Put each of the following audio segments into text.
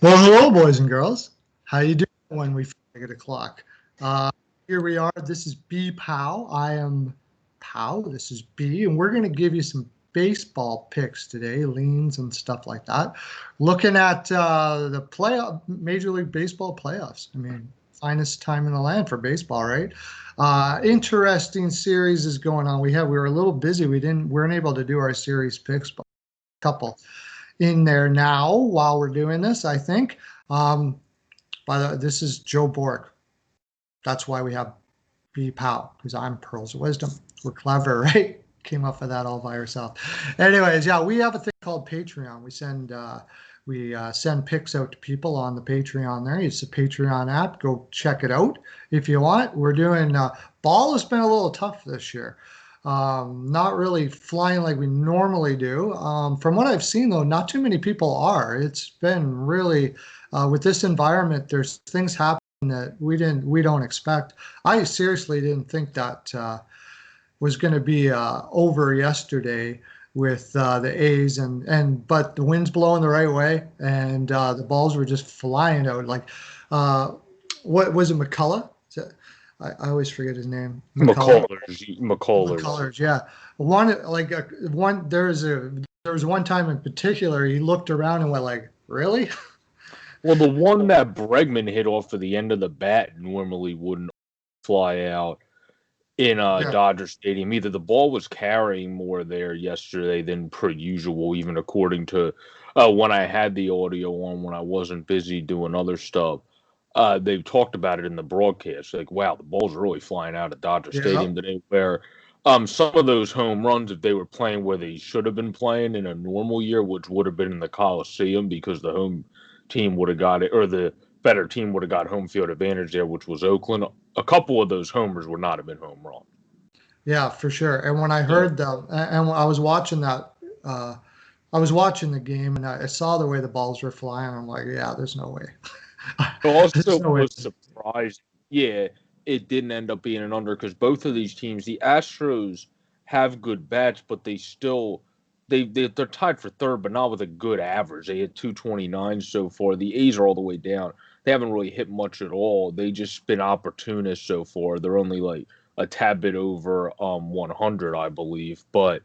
Well, hello, boys and girls. How you doing when we get a clock? Uh, Here we are. This is BPOW. I am Pow. This is B, and we're going to give you some baseball picks today, leans and stuff like that. Looking at the Major League Baseball playoffs. I mean, finest time in the land for baseball, right? Interesting series is going on. We were a little busy. We weren't able to do our series picks, but a couple in there now while we're doing this, I think. Um, this is Joe Bork. That's why we have BPOW, because I'm Pearls of Wisdom. We're clever, right? Came up with that all by ourselves. Anyways, yeah, we have a thing called Patreon. We send picks out to people on the Patreon there. It's a Patreon app. Go check it out if you want. We're doing ball has been a little tough this year. Not really flying like we normally do. From what I've seen, though, not too many people are. It's been really with this environment. There's things happening that we don't expect. I seriously didn't think that was going to be over yesterday with the A's but the wind's blowing the right way and the balls were just flying out like uh, what was it, McCullough? I always forget his name. McCullough. McCullers. McCullers, yeah. One there was one time in particular he looked around and went like, really? Well, the one that Bregman hit off for the end of the bat normally wouldn't fly out in Yeah, Dodger Stadium. Either the ball was carrying more there yesterday than per usual, even according to when I had the audio on when I wasn't busy doing other stuff. They've talked about it in the broadcast. Like, wow, the ball's really flying out at Dodger yeah, Stadium today. Where some of those home runs, if they were playing where they should have been playing in a normal year, which would have been in the Coliseum because the home team would have got it, or the better team would have got home field advantage there, which was Oakland. A couple of those homers would not have been home runs. yeah, for sure. And when I So, heard that, and when I was watching that, uh, I was watching the game and I saw the way the balls were flying. I'm like, yeah, there's no way. There's also no way. was surprised. Yeah, it didn't end up being an under because both of these teams, the Astros have good bats, but they're tied for third, but not with a good average. They hit 229 so far. The A's are all the way down. They haven't really hit much at all. They just been opportunists so far. They're only like a tad bit over 100, I believe, but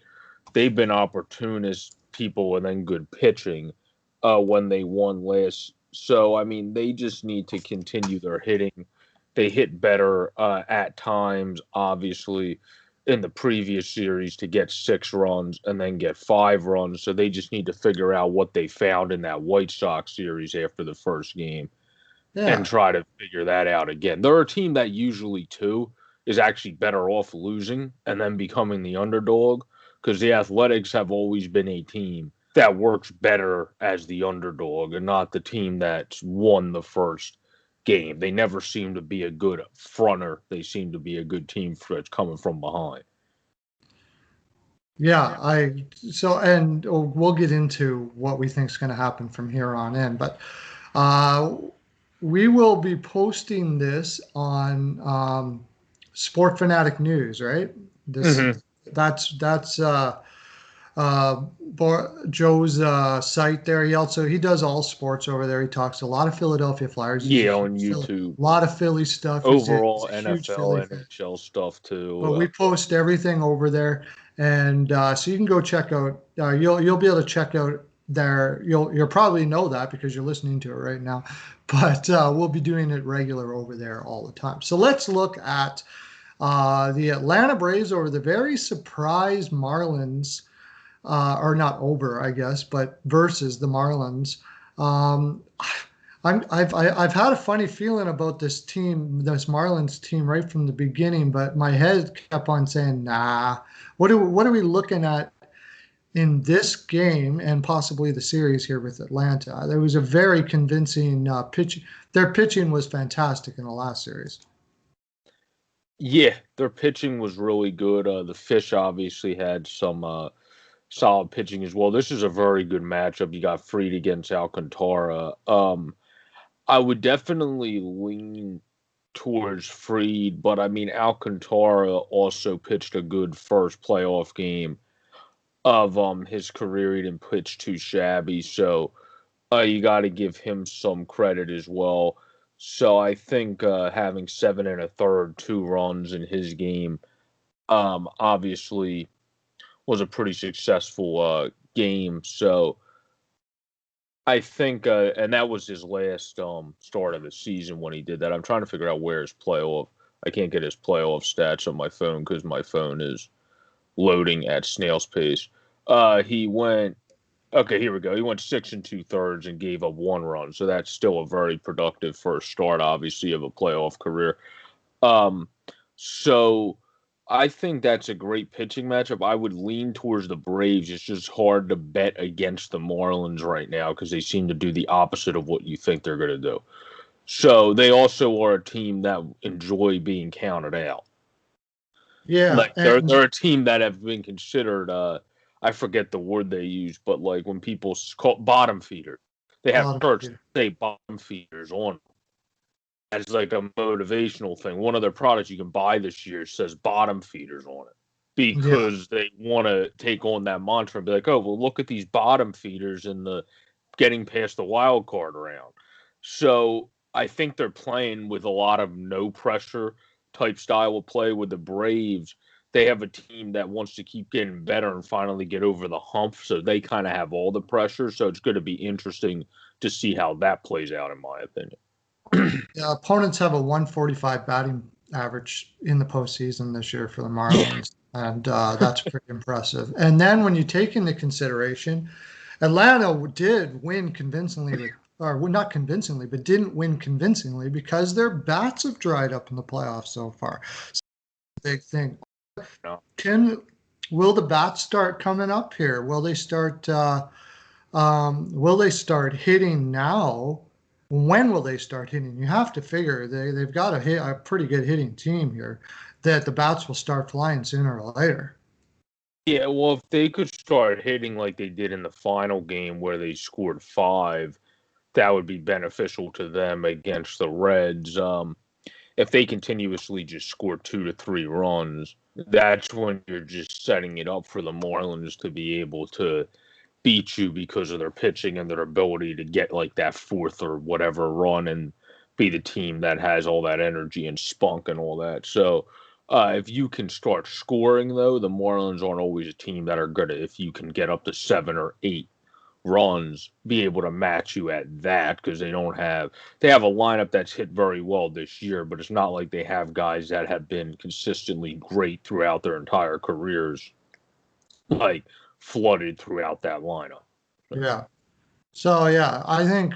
they've been opportunist people and then good pitching when they won last. So I mean, they just need to continue their hitting. They hit better at times, obviously, in the previous series to get 6 runs and then get 5 runs. So they just need to figure out what they found in that White Sox series after the first game and Yeah, try to figure that out again. They're a team that usually too is actually better off losing and then becoming the underdog because the Athletics have always been a team that works better as the underdog and not the team that's won the first game. They never seem to be a good fronter. They seem to be a good team that's coming from behind. yeah. And we'll get into what we think is going to happen from here on in, but uh, we will be posting this on Sport Fanatic News, right? This Mm-hmm. that's Joe's site there. He does all sports over there. He talks a lot of Philadelphia Flyers. He's a Yeah, huge on YouTube. lot of Philly stuff. He's Overall a huge NFL, Philly fan. NHL stuff But too. we post everything over there, and so you can go check out. You'll be able to check out there. You'll probably know that because you're listening to it right now. But we'll be doing it regular over there all the time. So let's look at the Atlanta Braves over the very surprised Marlins, or not over, I guess, but versus the Marlins. Um, I've had a funny feeling about this team, this Marlins team, right from the beginning, but my head kept on saying, "Nah." What are we looking at in this game and possibly the series here with Atlanta? There was a very convincing pitch. Their pitching was fantastic in the last series. Yeah, their pitching was really good. The Fish obviously had some solid pitching as well. This is a very good matchup. You got Freed against Alcantara. I would definitely lean towards Freed, but I mean Alcantara also pitched a good first playoff game of his career. He didn't pitch too shabby, so You got to give him some credit as well. So I think having 7 1/3, 2 runs in his game, obviously was a pretty successful game. So I think, and that was his last start of the season when he did that. I'm trying to figure out where his playoff. I can't get his playoff stats on my phone because my phone is loading at snail's pace. He went. Okay, here we go. He went 6 2/3 and gave up 1 run, so that's still a very productive first start, obviously, of a playoff career. Um, so I think that's a great pitching matchup. I would lean towards the Braves. It's just hard to bet against the Marlins right now because they seem to do the opposite of what you think they're going to do. So they also are a team that enjoy being counted out. Yeah, Like they're and a team that have been considered. I forget the word they use, but like when people call bottom feeder, they have bottom shirts feeder. that say bottom feeders on as like a motivational thing. One of their products you can buy this year says bottom feeders on it Yeah, because they want to take on that mantra and be like, oh, well, look at these bottom feeders in the getting past the wild card round. So I think they're playing with a lot of no pressure type style of play with the Braves. They have a team that wants to keep getting better and finally get over the hump. So they kind of have all the pressure. So it's going to be interesting to see how that plays out, in my opinion. yeah. Opponents have a 145 batting average in the postseason this year for the Yeah. Marlins, and that's pretty impressive. And then when you take into consideration, Atlanta did win convincingly with, or well, not convincingly, but didn't win convincingly because their bats have dried up in the playoffs so far. So big thing. No. Can will the bats start coming up here? Will they start hitting now? When will they start hitting? You have to figure they've got a pretty good hitting team here that the bats will start flying sooner or later. Yeah, well, if they could start hitting like they did in the final game where they scored five, that would be beneficial to them against the Reds. If they continuously just score 2 to 3 runs, that's when you're just setting it up for the Marlins to be able to beat you because of their pitching and their ability to get like that fourth or whatever run and be the team that has all that energy and spunk and all that. So if you can start scoring though, the Marlins aren't always a team that are good at if you can get up to 7 or 8 runs, be able to match you at that because they have a lineup that's hit very well this year, but it's not like they have guys that have been consistently great throughout their entire careers, like flooded throughout that lineup. Yeah. So yeah, I think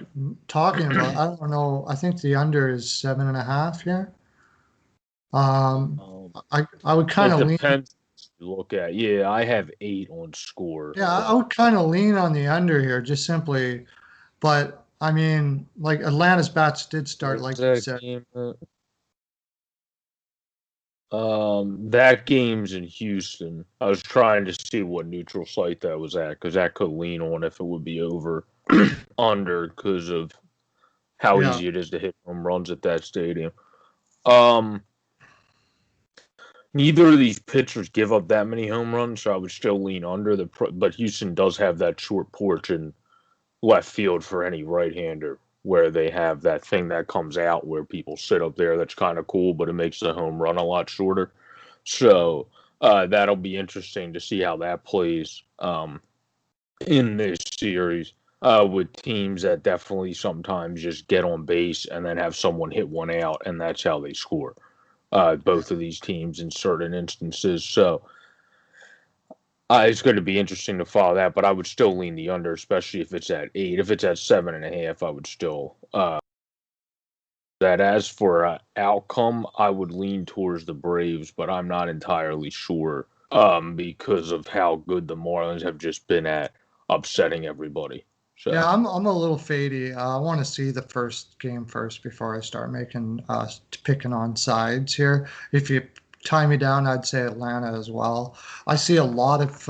talking about, I don't know, I think the under is 7.5 here. Um, Um, I would kind it of lean, depends what you look at. Yeah, I have 8 on score. yeah, I would kind of lean on the under here, just simply. But I mean, like Atlanta's bats did start, Where's like you that said. game? That game's in Houston. I was trying to see what neutral site that was at because that could lean on if it would be over under because of how Yeah. easy it is to hit home runs at that stadium. Um, Neither of these pitchers give up that many home runs, so I would still lean under but Houston does have that short porch in left field for any right-hander where they have that thing that comes out where people sit up there. That's kind of cool, but it makes the home run a lot shorter. So that'll be interesting to see how that plays in this series with teams that definitely sometimes just get on base and then have someone hit one out, and that's how they score. Both of these teams in certain instances. So it's going to be interesting to follow that, but I would still lean the under, especially if it's at 8. If it's at 7.5, I would still that. As for outcome, I would lean towards the Braves, but I'm not entirely sure because of how good the Marlins have just been at upsetting everybody. Yeah, So I'm a little fadey. I want to see the first game first before I start making picking on sides here. If you tie me down, I'd say Atlanta as well. I see a lot of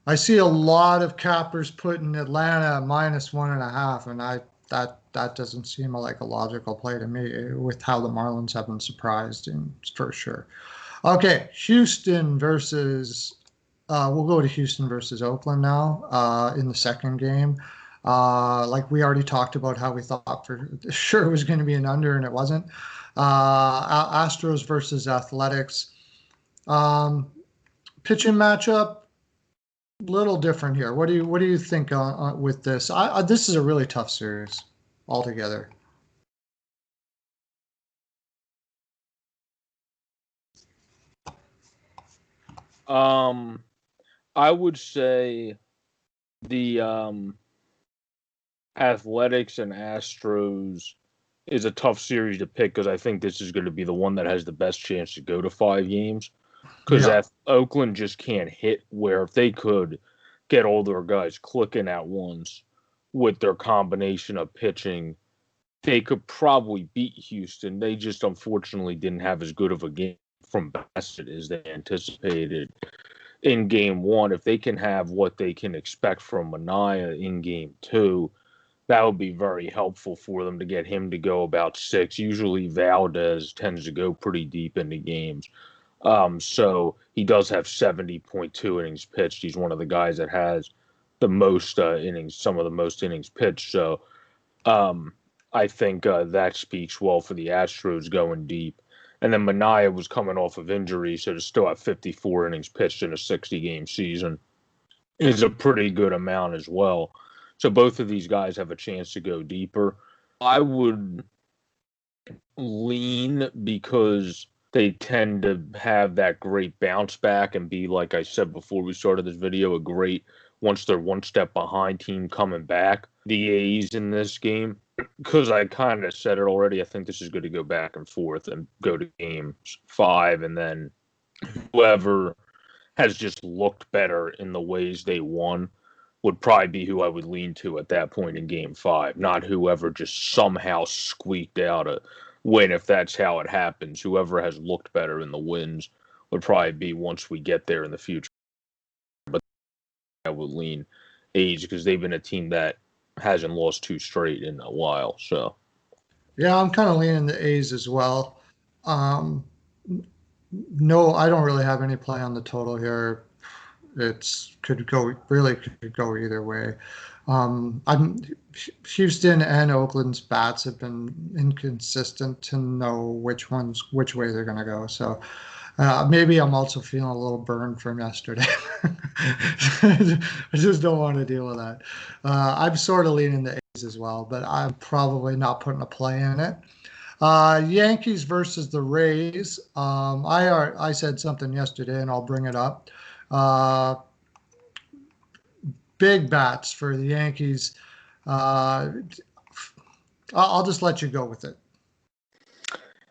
I see a lot of cappers putting Atlanta minus 1.5, and that doesn't seem like a logical play to me with how the Marlins have been surprised in for sure. Okay, Houston versus we'll go to Houston versus Oakland now in the second game. Like we already talked about how we thought for sure it was going to be an under and it wasn't. Astros versus Athletics. Um, Pitching matchup, little different here. What do you think with this? This is a really tough series altogether. I would say the Athletics and Astros is a tough series to pick because I think this is going to be the one that has the best chance to go to 5 games. Because Yeah. Oakland just can't hit, where if they could get all their guys clicking at once with their combination of pitching, they could probably beat Houston. They just unfortunately didn't have as good of a game from Bassett as they anticipated in game one. If they can have what they can expect from Mania in game two, that would be very helpful for them to get him to go about 6. Usually Valdez tends to go pretty deep into games. So he does have 70.2 innings pitched. He's one of the guys that has the most innings, some of the most innings pitched. So um, I think that speaks well for the Astros going deep. And then Mania was coming off of injury, so to still have 54 innings pitched in a 60-game season is a pretty good amount as well. So both of these guys have a chance to go deeper. I would lean because they tend to have that great bounce back and be, like I said before we started this video, a great once they're one step behind team coming back. The A's in this game, because I kind of said it already, I think this is going to go back and forth and go to game 5, and then whoever has just looked better in the ways they won would probably be who I would lean to at that point in game 5, not whoever just somehow squeaked out a win. If that's how it happens, whoever has looked better in the wins would probably be once we get there in the future. But I would lean A's because they've been a team that hasn't lost 2 straight in a while. So Yeah, I'm kind of leaning the A's as well. Um, no, I don't really have any play on the total here. It's could go really could go either way. I'm Houston and Oakland's bats have been inconsistent to know which way they're going to go. So maybe I'm also feeling a little burned from yesterday. I just don't want to deal with that. I'm sort of leaning the A's as well, but I'm probably not putting a play in it. Yankees versus the Rays. I said something yesterday, and I'll bring it up. Uh, Big bats for the Yankees. Uh, I'll just let you go with it.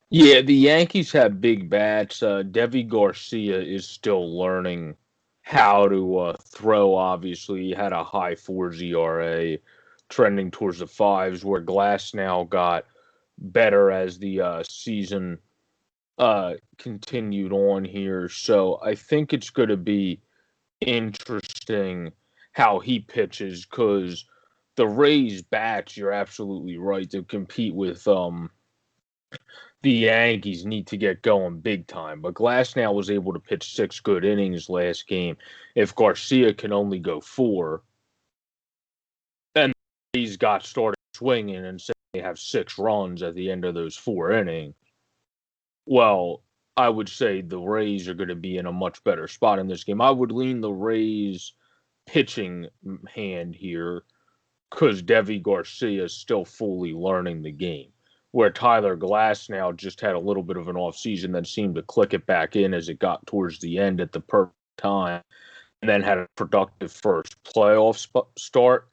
yeah, the Yankees have big bats. Devi Garcia is still learning how to throw. Obviously, he had a high 4 ERA, trending towards the 5s, where Glass now got better as the season continued on here. So I think it's going to be interesting how he pitches because the Rays bats, you're absolutely right, to compete with the Yankees need to get going big time. But Glasnow was able to pitch 6 good innings last game. If Garcia can only go 4, then he's got started swinging and say they have 6 runs at the end of those 4 innings. Well, I would say the Rays are going to be in a much better spot in this game. I would lean the Rays pitching hand here because Devi Garcia is still fully learning the game. Where Tyler Glasnow just had a little bit of an off season that seemed to click it back in as it got towards the end at the perfect time, and then had a productive first playoff start.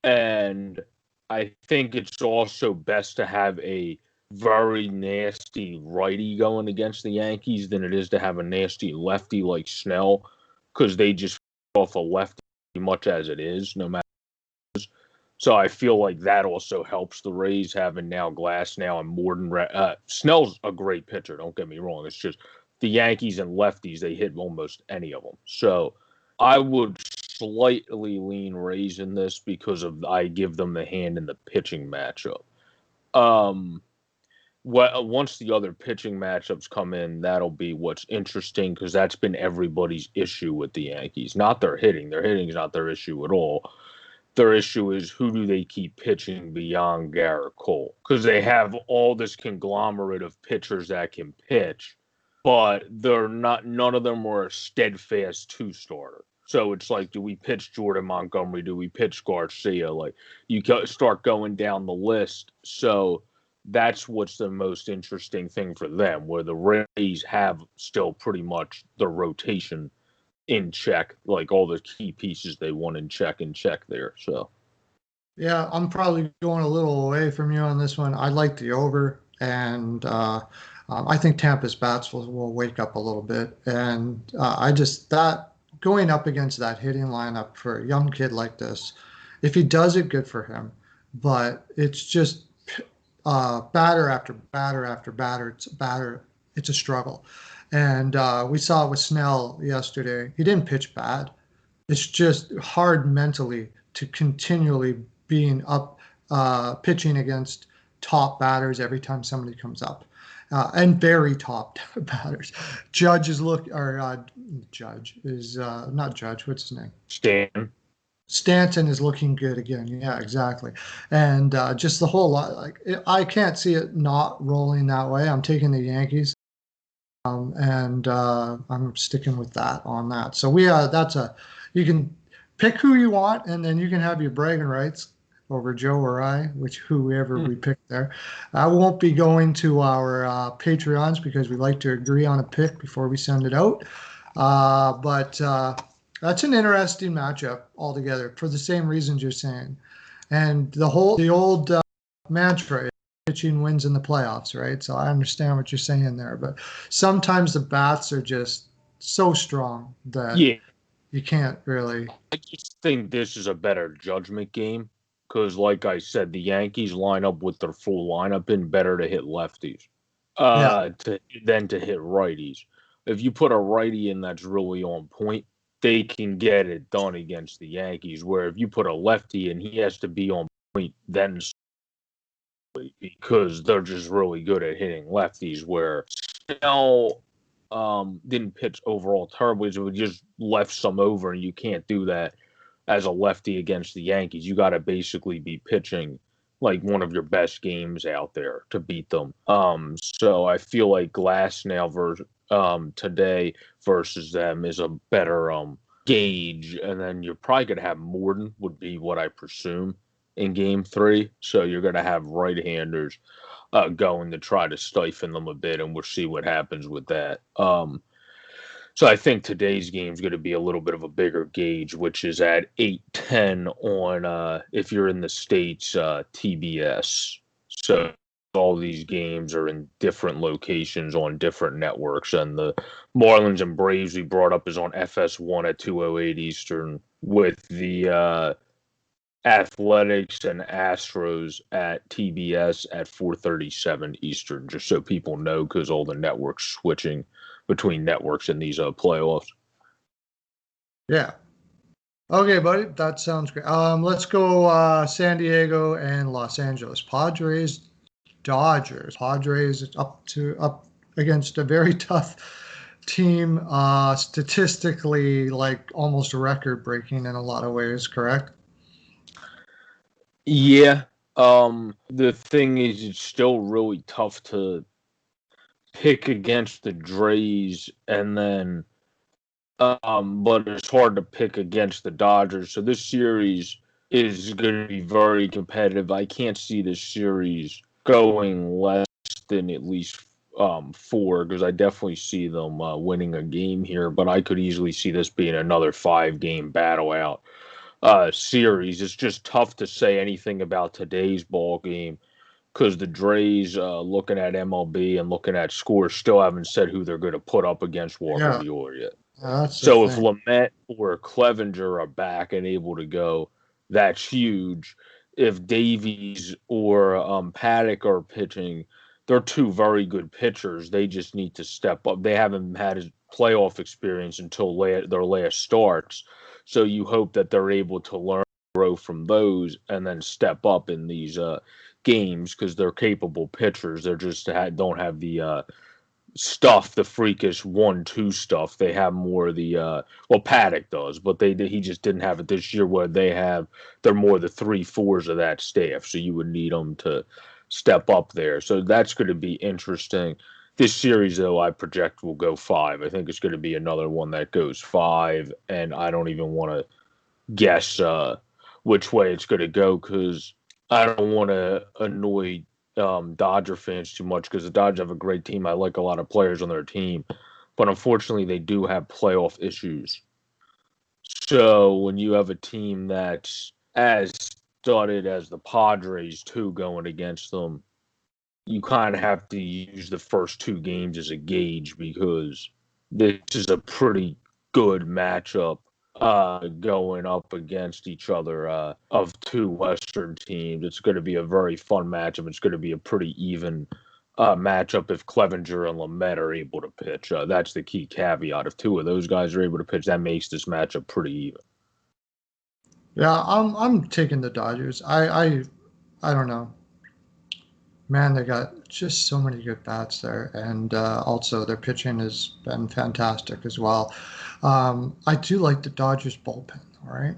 And I think it's also best to have a very nasty righty going against the Yankees than it is to have a nasty lefty like Snell, because they just off a lefty much as it is, no matter. So I feel like that also helps the Rays having now Glasnow and Morton. Snell's a great pitcher. Don't get me wrong. It's just the Yankees and lefties, they hit almost any of them. So I would slightly lean Rays in this because of I give them the hand in the pitching matchup. Once the other pitching matchups come in, that'll be what's interesting because that's been everybody's issue with the Yankees. Not their hitting. Their hitting is not their issue at all. Their issue is who do they keep pitching beyond Garrett Cole? Because they have all this conglomerate of pitchers that can pitch, but they're not. None of them are a steadfast two-starter. So it's like, do we pitch Jordan Montgomery? Do we pitch Garcia? Like, you start going down the list. So that's what's the most interesting thing for them, where the Rays have still pretty much their rotation in check, like all the key pieces they want in check there. So Yeah, I'm probably going a little away from you on this one. I like the over, and I think Tampa's bats will wake up a little bit. And I just that going up against that hitting lineup for a young kid like this, if he does it, good for him. But it's just batter after batter after batter. It's a batter. It's a struggle, and we saw it with Snell yesterday. He didn't pitch bad. It's just hard mentally to continually being up, pitching against top batters every time somebody comes up, and very top batters. Judge is Judge is not Judge. What's his name? Stan. Stanton is looking good again. Yeah, exactly. And just the whole lot. Like I can't see it not rolling that way. I'm taking the Yankees. And I'm sticking with that on that. So you can pick who you want, and then you can have your bragging rights over Joe or I, whoever we pick there. I won't be going to our Patreons because we like to agree on a pick before we send it out. But that's an interesting matchup altogether for the same reasons you're saying. And the old mantra, pitching wins in the playoffs, right? So I understand what you're saying there, but sometimes the bats are just so strong that you can't really. I just think this is a better judgment game because, like I said, the Yankees line up with their full lineup in better to hit lefties than to hit righties. If you put a righty in that's really on point, they can get it done against the Yankees. Where if you put a lefty in, he has to be on point then, because they're just really good at hitting lefties, where Snell didn't pitch overall terribly, so it just left some over, and you can't do that as a lefty against the Yankees. You got to basically be pitching like one of your best games out there to beat them. So I feel like Glasnow today versus them is a better gauge, and then you're probably going to have Morton would be what I presume in game 3. So you're going to have right-handers going to try to stifle them a bit, and we'll see what happens with that. So I think today's game is going to be a little bit of a bigger gauge, which is at 8:10 on, if you're in the States, TBS. So all these games are in different locations on different networks, and the Marlins and Braves we brought up is on FS1 at 2:08 Eastern, with the Athletics and Astros at TBS at 4:37 Eastern, just so people know, because all the networks switching between networks in these playoffs. Yeah. Okay, buddy, that sounds great. Let's go San Diego and Los Angeles. Padres, Dodgers. Padres up against a very tough team, statistically, like almost record breaking in a lot of ways, correct? Yeah. The thing is, it's still really tough to pick against the Drays, and then but it's hard to pick against the Dodgers. So this series is going to be very competitive. I can't see this series going less than at least 4, because I definitely see them winning a game here, but I could easily see this being another 5-game battle out series. It's just tough to say anything about today's ball game because the Drays, looking at MLB and looking at scores, still haven't said who they're going to put up against Walker Buehler yet. So if Lamet or Clevenger are back and able to go, that's huge. If Davies or Paddock are pitching, they're 2 very good pitchers. They just need to step up. They haven't had playoff experience until their last starts. So you hope that they're able to learn, grow from those, and then step up in these games, because they're capable pitchers. They're just don't have the stuff, the freakish 1-2 stuff. They have more of the well, Paddock does, but he just didn't have it this year. Where they're more the 3-4s of that staff. So you would need them to step up there. So that's going to be interesting. This series, though, I project will go 5. I think it's going to be another one that goes 5, and I don't even want to guess which way it's going to go because I don't want to annoy Dodger fans too much because the Dodgers have a great team. I like a lot of players on their team, but unfortunately, they do have playoff issues. So when you have a team that's as studded as the Padres too going against them, you kind of have to use the first 2 games as a gauge because this is a pretty good matchup going up against each other of 2 Western teams. It's going to be a very fun matchup. It's going to be a pretty even matchup if Clevenger and Lamet are able to pitch. That's the key caveat. If 2 of those guys are able to pitch, that makes this matchup pretty even. Yeah, I'm taking the Dodgers. I don't know. Man, they got just so many good bats there, and also their pitching has been fantastic as well. I do like the Dodgers bullpen. All right,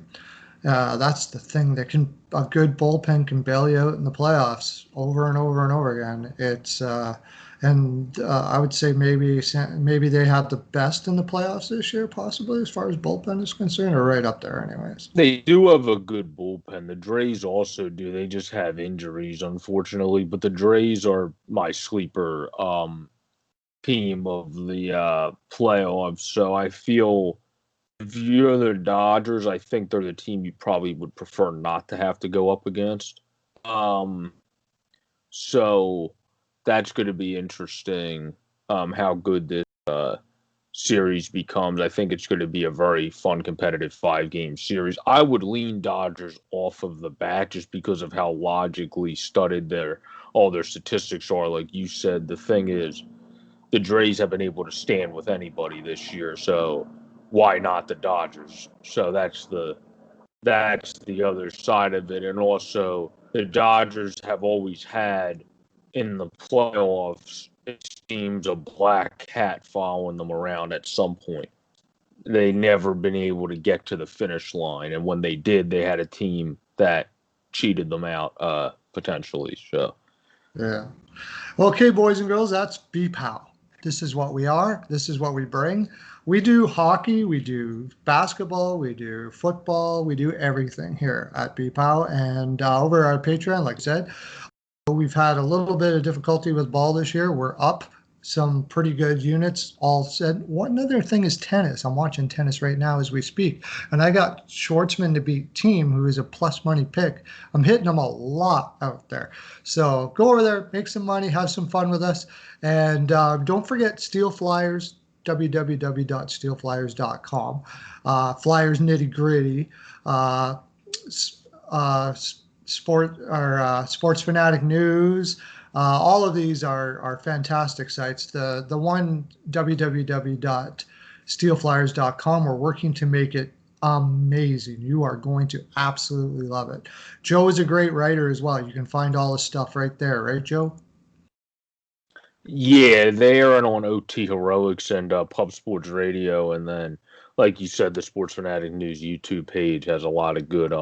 that's the thing that can a good bullpen can bail you out in the playoffs over and over and over again. It's and I would say maybe they have the best in the playoffs this year, possibly as far as bullpen is concerned, or right up there, anyways. They do have a good bullpen. The Drays also do. They just have injuries, unfortunately. But the Drays are my sleeper team of the playoffs. So I feel if you're the Dodgers, I think they're the team you probably would prefer not to have to go up against. So that's going to be interesting. How good this series becomes. I think it's going to be a very fun, competitive 5-game series. I would lean Dodgers off of the bat just because of how logically studded all their statistics are. Like you said, the thing is, the Drays have been able to stand with anybody this year, so why not the Dodgers? So that's the other side of it, and also the Dodgers have always had in the playoffs. It seems a black cat following them around at some point. They never been able to get to the finish line, and when they did, they had a team that cheated them out potentially. So Yeah. Okay, boys and girls, that's BPOW. This is what we are. This is what we bring. We do hockey, we do basketball, we do football, we do everything here at BPOW. And over our Patreon, like I said, we've had a little bit of difficulty with ball this year. We're up some pretty good units all said. One other thing is tennis. I'm watching tennis right now as we speak. And I got Schwartzman to beat Team, who is a plus money pick. I'm hitting them a lot out there. So go over there, make some money, have some fun with us. And don't forget Steel Flyers, www.steelflyers.com. Flyers nitty gritty. Sports Fanatic News. All of these are fantastic sites. The one www.steelflyers.com. We're working to make it amazing. You are going to absolutely love it. Joe is a great writer as well. You can find all the stuff right there, right, Joe? yeah, they are on OT Heroics and Pub Sports Radio, and then, like you said, the Sports Fanatic News YouTube page has a lot of good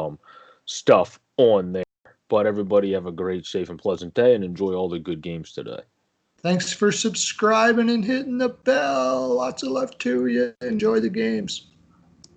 stuff on there. But everybody have a great, safe, and pleasant day, and enjoy all the good games today. Thanks for subscribing and hitting the bell. Lots of love to you. Enjoy the games.